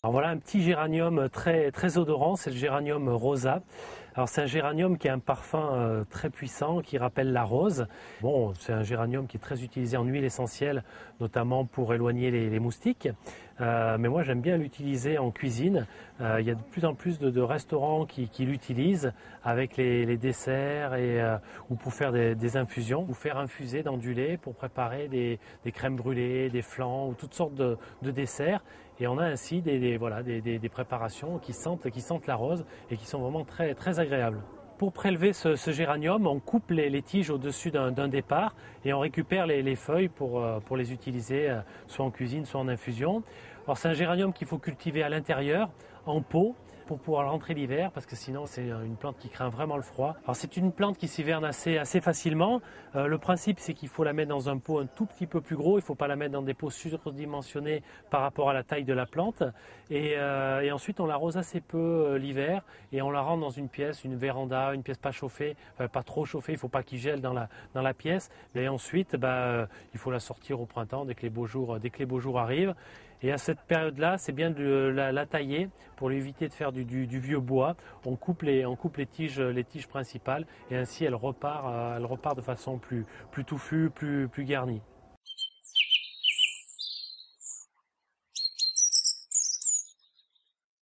Alors voilà un petit géranium très odorant, c'est le géranium rosa. Alors c'est un géranium qui a un parfum très puissant qui rappelle la rose. Bon, c'est un géranium qui est très utilisé en huile essentielle, notamment pour éloigner les moustiques. Mais moi j'aime bien l'utiliser en cuisine. Il y a de plus en plus de restaurants qui l'utilisent avec les desserts ou pour faire des infusions, ou faire infuser dans du lait pour préparer des crèmes brûlées, des flans ou toutes sortes de desserts. Et on a ainsi des préparations qui sentent la rose et qui sont vraiment très agréables. Pour prélever ce géranium, on coupe les tiges au-dessus d'un départ et on récupère les feuilles pour les utiliser soit en cuisine, soit en infusion. Alors c'est un géranium qu'il faut cultiver à l'intérieur, en pot, pour pouvoir rentrer l'hiver, parce que sinon c'est une plante qui craint vraiment le froid. Alors c'est une plante qui s'hiverne assez facilement. Le principe c'est qu'il faut la mettre dans un pot un tout petit peu plus gros, il ne faut pas la mettre dans des pots surdimensionnés par rapport à la taille de la plante. Et ensuite on l'arrose assez peu l'hiver et on la rentre dans une pièce, une véranda, une pièce pas chauffée, enfin, pas trop chauffée, il ne faut pas qu'il gèle dans la pièce. Et ensuite il faut la sortir au printemps dès que les beaux jours arrivent. Et à cette période-là, c'est bien de la tailler pour éviter de faire du vieux bois. On coupe les tiges principales et ainsi elle repart de façon plus touffue, plus garnie.